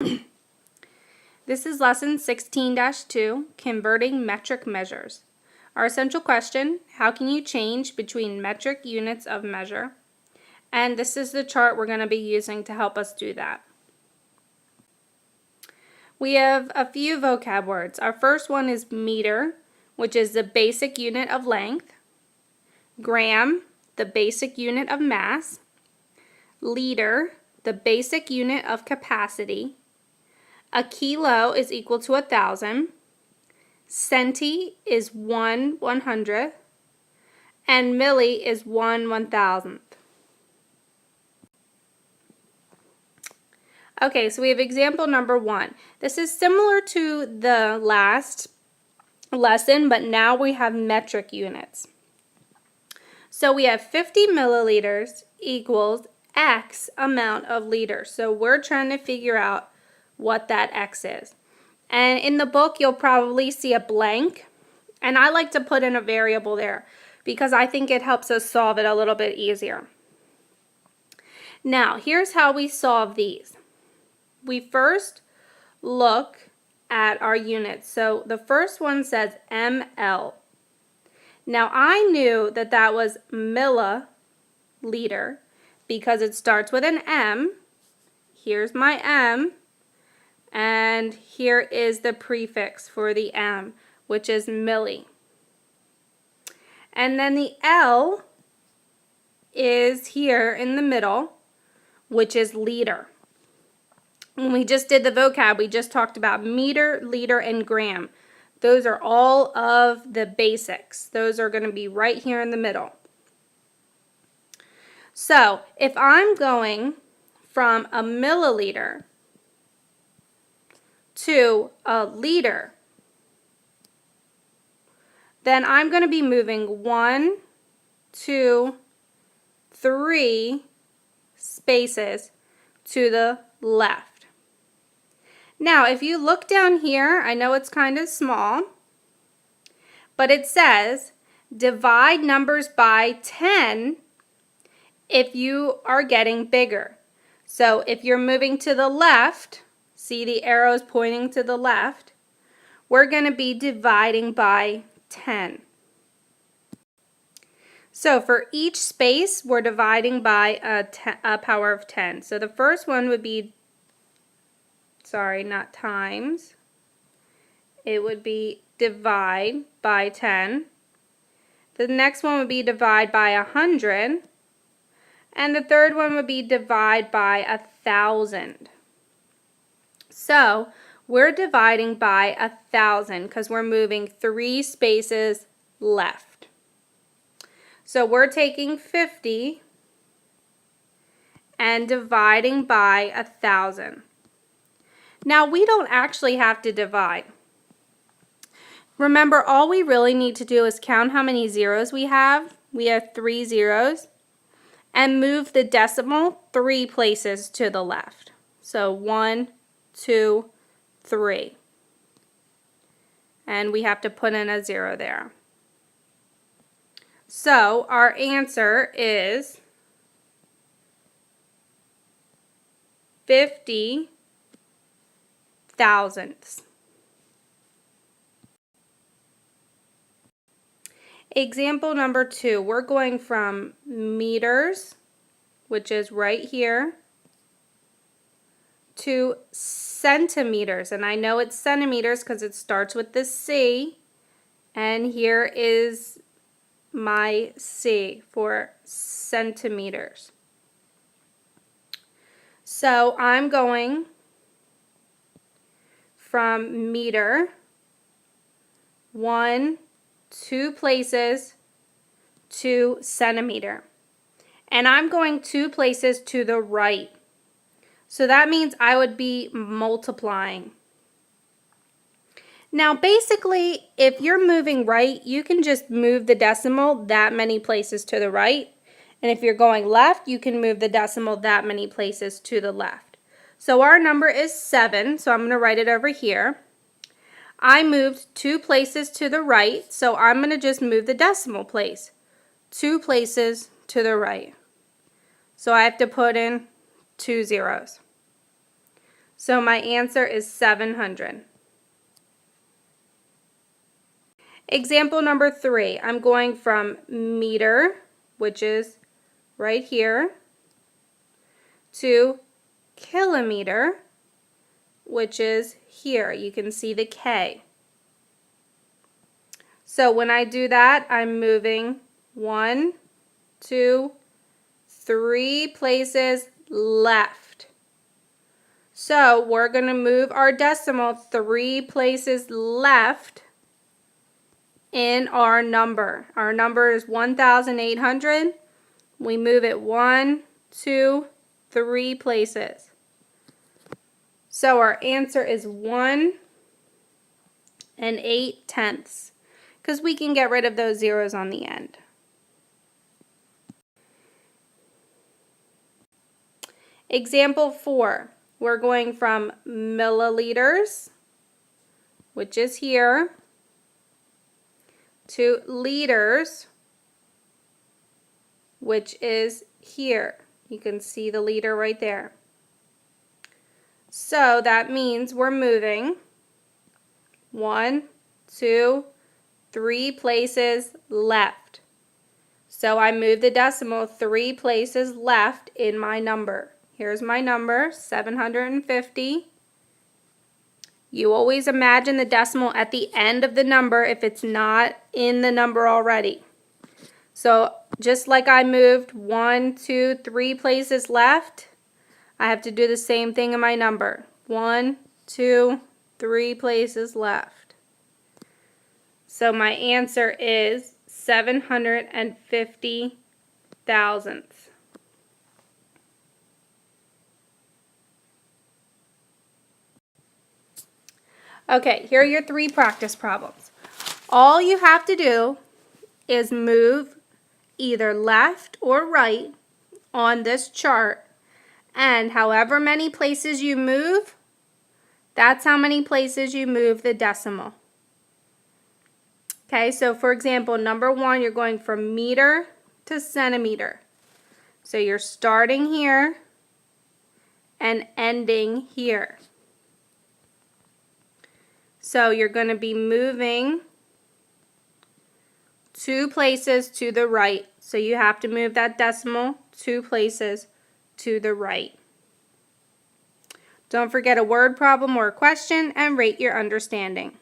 This is lesson 16-2, converting metric measures. Our essential question, how can you change between metric units of measure? And this is the chart we're going to be using to help us do that. We have a few vocab words. Our first one is meter, which is the basic unit of length. Gram, the basic unit of mass. Liter, the basic unit of capacity. A kilo is equal to 1,000. Centi is 1/100th. And milli is 1/1000th. Okay, so we have example number 1. This is similar to the last lesson, but now we have metric units. So we have 50 milliliters equals X amount of liters. So we're trying to figure out what that X is. And in the book, you'll probably see a blank. And I like to put in a variable there because I think it helps us solve it a little bit easier. Now, here's how we solve these. We first look at our units. So the first one says ml. Now, I knew that that was milliliter because it starts with an M. Here's my M. And here is the prefix for the M, which is milli. And then the L is here in the middle, which is liter. When we just did the vocab, we just talked about meter, liter, and gram. Those are all of the basics. Those are going to be right here in the middle. So if I'm going from a milliliter to a liter, then I'm going to be moving 1, 2, 3 spaces to the left. Now, if you look down here, I know it's kind of small, but it says divide numbers by 10 if you are getting bigger. So if you're moving to the left, see the arrows pointing to the left, we're going to be dividing by 10. So for each space, we're dividing by a power of 10. So the first one would be, sorry, not times. It would be divide by 10. The next one would be divide by 100. And the third one would be divide by 1,000. So we're dividing by 1,000 because we're moving 3 spaces left. So we're taking 50 and dividing by 1,000. Now we don't actually have to divide. Remember, all we really need to do is count how many zeros we have. We have 3 zeros. And move the decimal 3 places to the left. So 1, 2, 3. And we have to put in a 0 there. So our answer is 50 thousandths. Example number 2, we're going from meters, which is right here, to centimeters. And I know it's centimeters because it starts with the C. And here is my C for centimeters. So I'm going from meter, 2 places to centimeter. And I'm going 2 places to the right. So that means I would be multiplying. Now basically, if you're moving right, you can just move the decimal that many places to the right. And if you're going left, you can move the decimal that many places to the left. So our number is 7, so I'm going to write it over here. I moved 2 places to the right, so I'm going to just move the decimal place 2 places to the right. So I have to put in 2 zeros. So my answer is 700. Example number 3, I'm going from meter, which is right here, to kilometer, which is here. You can see the K. So when I do that, I'm moving 1, 2, 3 places left. So we're going to move our decimal 3 places left in our number. Our number is 1,800. We move it 1, 2, 3 places. So our answer is 1 8/10, because we can get rid of those zeros on the end. Example 4, we're going from milliliters, which is here, to liters, which is here. You can see the liter right there. So that means we're moving 1, 2, 3 places left. So I move the decimal 3 places left in my number. Here's my number, 750. You always imagine the decimal at the end of the number if it's not in the number already. So just like I moved 1, 2, 3 places left, I have to do the same thing in my number. 1, 2, 3 places left. So my answer is 750 thousandths. Okay, here are your 3 practice problems. All you have to do is move either left or right on this chart, and however many places you move, that's how many places you move the decimal. Okay, so for example, number 1, you're going from meter to centimeter. So you're starting here and ending here. So you're going to be moving 2 places to the right. So you have to move that decimal 2 places to the right. Don't forget a word problem or a question, and rate your understanding.